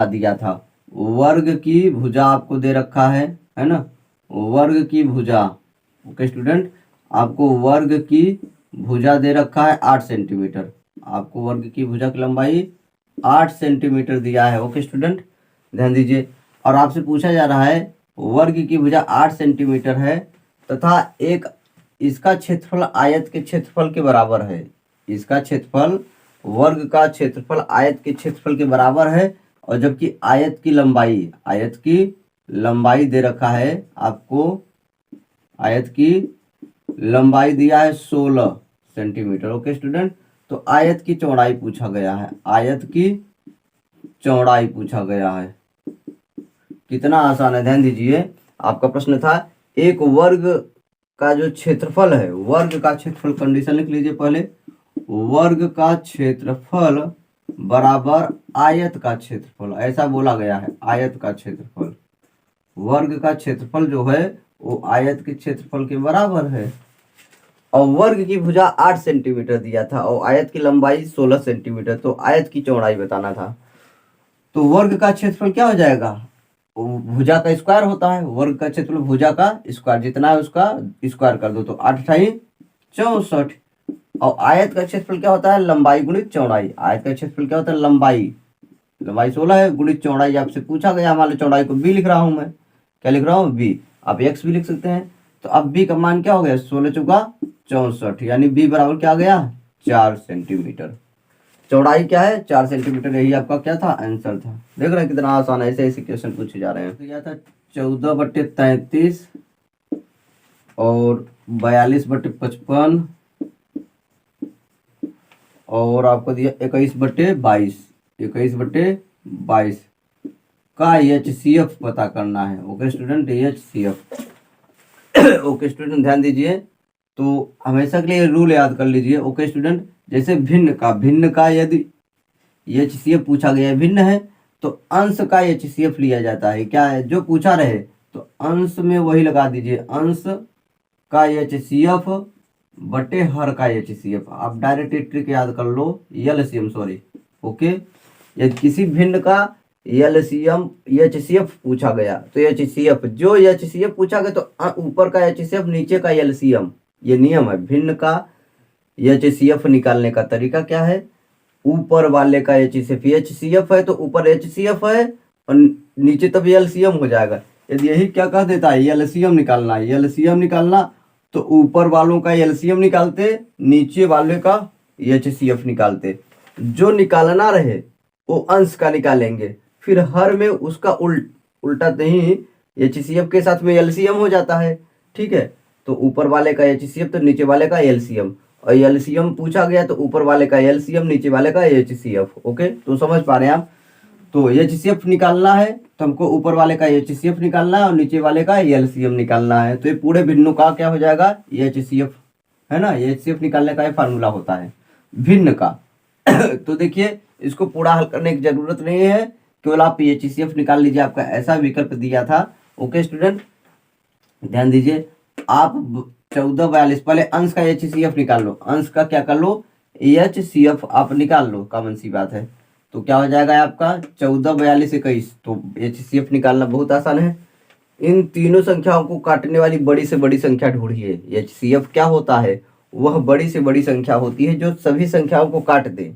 दिया था, वर्ग की भुजा आपको दे रखा है ना, वर्ग की भुजा। ओके स्टूडेंट, आपको वर्ग की भुजा दे रखा है 8 सेंटीमीटर, आपको वर्ग की भुजा की लंबाई 8 सेंटीमीटर दिया है। ओके स्टूडेंट, ध्यान दीजिए। और आपसे पूछा जा रहा है वर्ग की भुजा 8 सेंटीमीटर है तथा एक इसका क्षेत्रफल आयत के क्षेत्रफल के बराबर है। इसका क्षेत्रफल, वर्ग का क्षेत्रफल आयत के क्षेत्रफल के बराबर है, और जबकि आयत की लंबाई दे रखा है आपको, आयत की लंबाई दिया है 16 सेंटीमीटर। ओके स्टूडेंट, तो आयत की चौड़ाई पूछा गया है, आयत की चौड़ाई पूछा गया है। कितना आसान है, ध्यान दीजिए। आपका प्रश्न था एक वर्ग का जो क्षेत्रफल है, वर्ग का क्षेत्रफल, कंडीशन लिख लीजिए पहले, वर्ग का क्षेत्रफल बराबर आयत का क्षेत्रफल, ऐसा बोला गया है, आयत का क्षेत्रफल। वर्ग का क्षेत्रफल जो है वो आयत के क्षेत्रफल के बराबर है। और वर्ग की भुजा 8 सेंटीमीटर दिया था और आयत की लंबाई 16 सेंटीमीटर, तो आयत की चौड़ाई बताना था। तो वर्ग का क्षेत्रफल क्या हो जाएगा, भुजा का स्क्वायर होता है, वर्ग का क्षेत्रफल भुजा का स्क्वायर, जितना है उसका स्क्वायर कर दो, तो 8 × 64। और आयत का क्षेत्रफल क्या होता है, लंबाई गुणित चौड़ाई। आयत का क्षेत्रफल क्या होता है, लंबाई 16 है गुणित चौड़ाई आपसे पूछा गया, मान लो चौड़ाई को b लिख रहा हूं मैं, क्या लिख रहा हूँ, b, आप x भी लिख सकते हैं। तो अब b का मान क्या हो गया, 16 × 64, यानी b बराबर क्या आ गया, 4 सेंटीमीटर। चौड़ाई क्या है, 4 सेंटीमीटर, यही आपका क्या था, आंसर था। देख रहे हैं कितना आसान है, ऐसे ऐसे क्वेश्चन पूछे जा रहे हैं। तो यह था 14/33 और 42/55 और आपको दिया 21/22, 21/22 का HCF पता करना है। Okay student, HCF। Okay student, ध्यान दीजिए। तो हमेशा के लिए रूल याद कर लीजिए। ओके स्टूडेंट, जैसे भिन्न का यदि HCF पूछा गया है, भिन्न है, तो अंश का HCF लिया जाता है। क्या है जो पूछा रहे, तो अंश में वही लगा दीजिए, अंश का HCF बटे हर का HCF। आप डायरेक्ट ट्रिक याद कर लो, LCM, सॉरी। ओके, यदि किसी भिन्न का LCM HCF पूछा गया, तो HCF, जो HCF पूछा गया तो ऊपर का HCF नीचे का LCM, ये नियम है। भिन्न का HCF निकालने का तरीका क्या है, ऊपर वाले का HCF है तो ऊपर HCF है और नीचे तब LCM हो जाएगा। यदि यही क्या कह देता है, LCM निकालना है, LCM निकालना, तो ऊपर वालों का LCM निकालते, नीचे वाले का HCF निकालते। जो निकालना रहे वो अंश का निकालेंगे, फिर हर में उसका उल्टा नहीं, HCF के साथ में LCM हो जाता है। ठीक है, तो ऊपर वाले का HCF तो नीचे वाले का LCM, और LCM पूछा गया तो ऊपर वाले का LCM नीचे वाले का HCF। ओके, तो समझ पा रहे हैं आप। तो HCF निकालना है तो हमको ऊपर वाले का HCF निकालना है और नीचे वाले का LCM निकालना है। तो ये पूरे भिन्नों का क्या हो जाएगा, HCF, है ना, HCF निकालने का ये फार्मूला होता है भिन्न का। तो देखिए, इसको पूरा हल करने की जरूरत नहीं है, केवल आप HCF निकाल लीजिए, आपका ऐसा विकल्प दिया था। ओके स्टूडेंट, ध्यान दीजिए। आप 14/42, पहले अंश का HCF निकाल लो, अंश का क्या कर लो, HCF आप निकाल लो, कॉमन सी बात है। तो क्या हो जाएगा आपका 14/42 तो HCF निकालना बहुत आसान है। इन तीनों संख्याओं को काटने वाली बड़ी से बड़ी संख्या ढूंढिए। HCF क्या होता है, वह बड़ी से बड़ी संख्या होती है जो सभी संख्याओं को काट दे।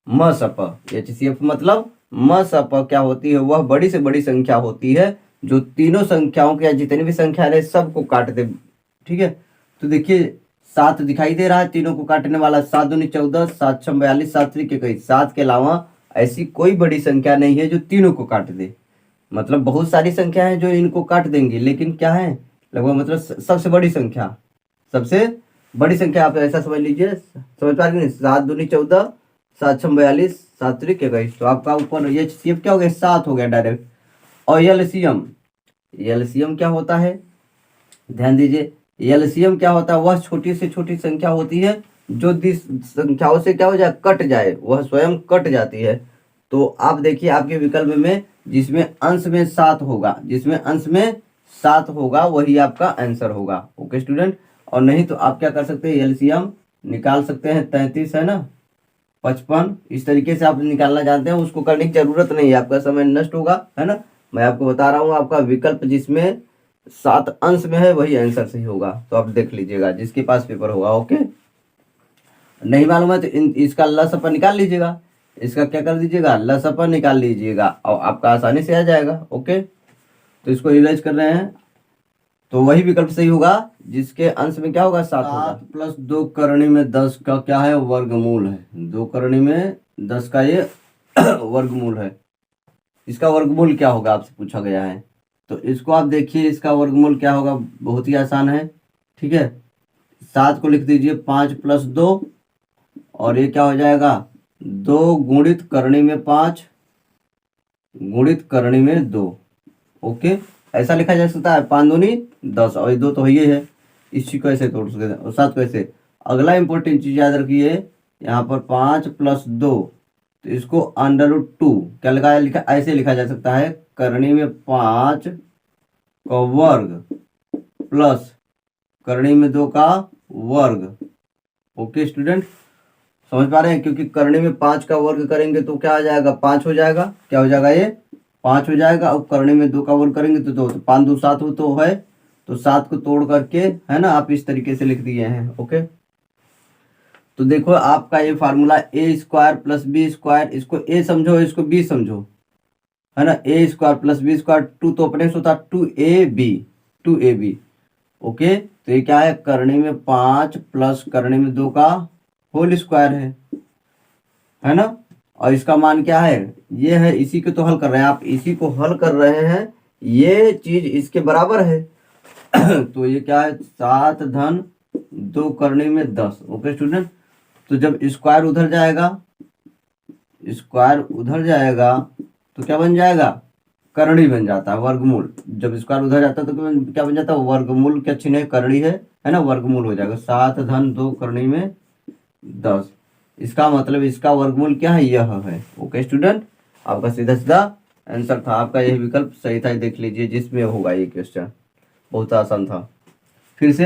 मसप, HCF मतलब मसप क्या होती है, वह बड़ी से बड़ी संख्या होती है जो तीनों संख्याओं के या जितनी भी संख्या है सबको काट दे। ठीक है, तो देखिए 7 दिखाई दे रहा है तीनों को काटने वाला, 7 दूनी 14, 7 6 42, 7 3 21। 7 के अलावा ऐसी कोई बड़ी संख्या नहीं है जो तीनों को काट दे। मतलब बहुत सारी संख्या है जो इनको काट देंगी, लेकिन क्या है, लगभग मतलब सबसे बड़ी संख्या, सबसे बड़ी संख्या आप ऐसा समझ लीजिए। समझ पा रहे, 7 दूनी 14, 7 6 42, 7 3 21। तो आपका ऊपर HCF क्या हो गया, 7 हो गया डायरेक्ट। और LCM क्या होता है, ध्यान दीजिए। LCM क्या होता है, वह छोटी से छोटी संख्या होती है जो संख्याओं से क्या हो जाए, कट जाए, वह स्वयं कट जाती है। तो आप देखिए आपके विकल्प में जिसमें अंश में 7 होगा, जिसमें अंश में 7 होगा वही आपका आंसर होगा। ओके स्टूडेंट, और नहीं तो आप क्या कर सकते हैं, LCM निकाल सकते हैं, 33 है ना, 55, इस तरीके से आप निकालना जानते हैं, उसको करने की जरूरत नहीं है, आपका समय नष्ट होगा, है ना। मैं आपको बता रहा हूँ, आपका विकल्प जिसमें 7 अंश में है वही आंसर सही होगा, तो आप देख लीजिएगा जिसके पास पेपर होगा। ओके, नहीं मालूम है तो इसका लसपा निकाल लीजिएगा, इसका क्या कर दीजिएगा, लसपा निकाल लीजिएगा और आपका आसानी से आ जाएगा। ओके, तो इसको रिवाइज कर रहे हैं, तो वही विकल्प सही होगा जिसके अंश में क्या होगा, 7 होगा। 7 प्लस 2 करणी में 10 का क्या है, वर्गमूल है। 2 करणी में 10 का ये वर्गमूल है। इसका वर्गमूल क्या होगा आपसे पूछा गया है, तो इसको आप देखिए, इसका वर्गमूल क्या होगा, बहुत ही आसान है। ठीक है, 7 को लिख दीजिए 5 प्लस 2, और ये क्या हो जाएगा, 2 गुणित करणी में 5 गुणित करणी में 2। ओके, ऐसा लिखा जा सकता है, 5 दूनी 10, और 2 तो ये है, इसी को ऐसे तोड़ सकते हैं, और 7 को ऐसे। अगला इंपॉर्टेंट चीज याद रखिए, यहाँ पर 5 प्लस 2, तो इसको √2 क्या लगाया, लिखा ऐसे लिखा जा सकता है, करणी में 5 का वर्ग प्लस करणी में 2 का वर्ग। ओके स्टूडेंट, समझ पा रहे हैं, क्योंकि करणी में 5 का वर्ग करेंगे तो क्या आ जाएगा, 5 हो जाएगा, क्या हो जाएगा, ये 5 हो जाएगा, और करणी में 2 का वर्ग करेंगे तो 2, तो 5 2 7 हो तो है, तो 7 को तोड़ करके, है ना, आप इस तरीके से लिख दिए हैं। ओके, तो देखो आपका ये फार्मूला a² प्लस b², इसको a समझो, इसको b समझो, है ना, a² प्लस b², 2 तो अपने से होता 2ab। ओके, तो ये क्या है, करणी में 5 प्लस करणी में 2 का होल स्क्वायर है ना, और इसका मान क्या है, ये है, इसी को तो हल कर रहे हैं आप, इसी को हल कर रहे हैं, ये चीज इसके बराबर है। तो ये क्या है, 7 धन 2 करणी में 10। ओके स्टूडेंट, तो जब स्क्वायर उधर जाएगा, स्क्वायर उधर जाएगा तो क्या बन जाएगा, करणी बन जाता है, वर्गमूल। जब स्क्वायर उधर जाता है तो क्या बन जाता है, वर्गमूल, क्या चिन्ह है, करणी है ना, वर्गमूल हो जाएगा, 7 धन 2 करणी में 10। इसका मतलब इसका वर्गमूल क्या है, यह है। ओके स्टूडेंट, आपका सीधा सीधा आंसर था, आपका यही विकल्प सही था, देख लीजिए जिसमें होगा ये क्वेश्चन, बहुत आसान था। फिर से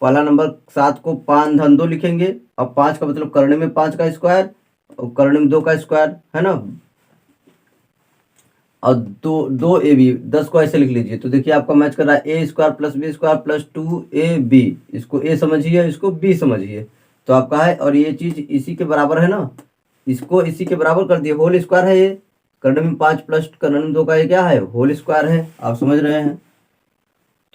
पहला नंबर, 7 को 5 धन 2 लिखेंगे, अब 5 का मतलब करणी में 5 का स्क्वायर और करणी में 2 का स्क्वायर, है ना, और 2ab, 10 को ऐसे लिख लीजिए, तो देखिए आपका मैच कर रहा है, a² plus b² plus 2ab, इसको a समझिए, इसको b समझिए, तो आपका है, और ये चीज इसी के बराबर है ना, इसको इसी के बराबर कर दिए, होल स्क्वायर है ये, करणी में 5 प्लस करणी में 2 का ये क्या है, होल स्क्वायर है, आप समझ रहे हैं,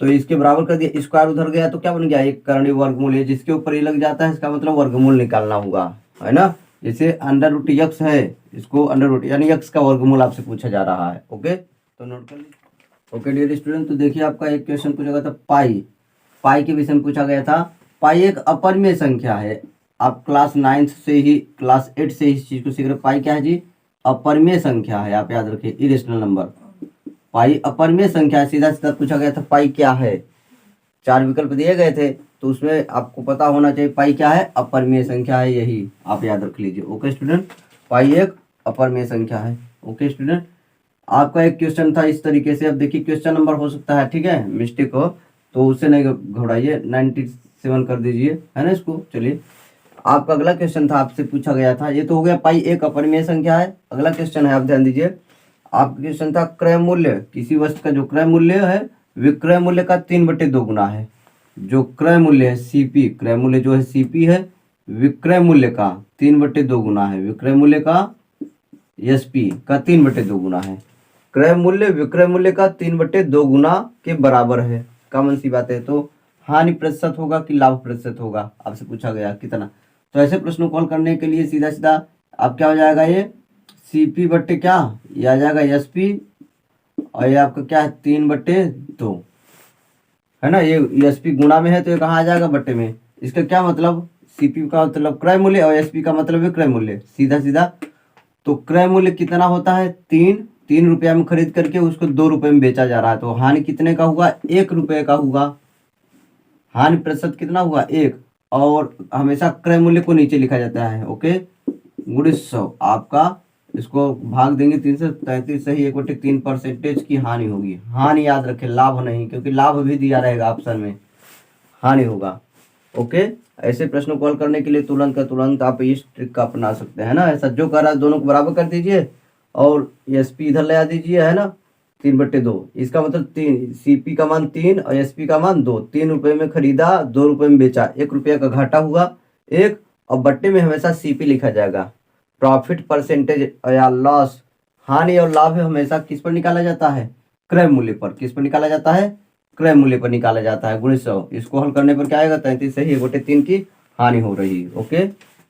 तो इसके बराबर कर दिया, स्क्वायर उधर गया तो क्या बन गया, एक करणी वर्गमूल है, जिसके ऊपर ये लग जाता है, इसका मतलब वर्गमूल निकालना होगा, है ना। जैसे √x है, इसको √, यानी x का वर्गमूल आपसे पूछा जा रहा है। ओके, तो नोट कर लीजिए। ओके डियर स्टूडेंट, तो देखिए आपका एक क्वेश्चन पूछा गया था, पाई के विषय में पूछा गया था। पाई एक अपरिमेय संख्या है, आप क्लास 9 से ही, क्लास 8 से इस चीज को सीख रहे। पाई क्या है जी, अपरिमेय संख्या है, आप याद रखिए, इरेशनल नंबर। पाई अपरिमेय संख्या है, सीधा सीधा पूछा गया था पाई क्या है, 4 विकल्प दिए गए थे, तो उसमें आपको पता होना चाहिए पाई क्या है, अपरिमेय संख्या है, यही आप याद रख लीजिए। ओके स्टूडेंट, पाई एक अपरिमेय संख्या है। ओके स्टूडेंट, आपका एक क्वेश्चन था इस तरीके से, अब देखिए क्वेश्चन नंबर हो सकता है, ठीक है, मिस्टेक हो तो उससे नहीं घबराइए, 97 कर दीजिए, है ना इसको। चलिए, आपका अगला क्वेश्चन था, आपसे पूछा गया था, ये तो हो गया पाई एक अपरिमेय संख्या है। अगला क्वेश्चन है, आप ध्यान दीजिए, आपका क्वेश्चन था क्रय मूल्य, किसी वस्तु का जो क्रय मूल्य है विक्रय मूल्य का 3/2 गुना है। जो क्रय मूल्य है सीपी, क्रय मूल्य जो है सीपी है, विक्रय मूल्य का 3/2 गुना है, विक्रय मूल्य का एसपी का 3/2 गुना है। क्रय मूल्य विक्रय मूल्य का 3/2 गुना के बराबर है, कॉमन सी बात है। तो हानि प्रतिशत होगा कि लाभ प्रतिशत होगा, आपसे पूछा गया कितना। तो ऐसे प्रश्नों को हल करने के लिए सीधा सीधा आप क्या हो जाएगा, ये सीपी बट्टे क्या, ये आ जाएगा एसपी, और ये आपका क्या है 3/2, है ना, ये एसपी गुणा में है तो ये कहाँ आ जाएगा, बट्टे में। इसका क्या मतलब, सीपी का मतलब क्रय मूल्य और एसपी का मतलब विक्रय मूल्य, सीधा सीधा। तो क्रय मूल्य कितना होता है, 3 रुपया में खरीद करके उसको 2 रुपये में बेचा जा रहा है, तो हानि कितने का होगा, 1 रुपये का होगा। हानि प्रतिशत कितना हुआ, 1, और हमेशा क्रय मूल्य को नीचे लिखा जाता है। ओके, गुणित 100, आपका इसको भाग देंगे 3 से 33 सही, 1/3% की हानि होगी। हानि याद रखें, लाभ नहीं, क्योंकि लाभ भी दिया रहेगा ऑप्शन में, हानि होगा। ओके, ऐसे प्रश्नों को हल करने के लिए तुरंत का तुरंत आप इस ट्रिक का अपना सकते हैं ना। ऐसा जो कर रहा है दोनों को बराबर कर दीजिए और एसपी इधर ले आ दीजिए, है ना, 3/2। इसका मतलब 3, सीपी का मान 3 और एसपी का मान 2। 3 रुपये में खरीदा, 2 रुपये में बेचा, 1 रुपये का घाटा हुआ 1। और बट्टे में हमेशा सीपी लिखा जाएगा। प्रॉफिट परसेंटेज या लॉस, हानि और लाभ हमेशा किस पर निकाला जाता है? क्रय मूल्य पर। किस पर निकाला जाता है? क्रय मूल्य पर निकाला जाता है। गुणित 100। इसको हल करने पर क्या आएगा? 33 सही, 1/3 की हानि हो रही है। ओके।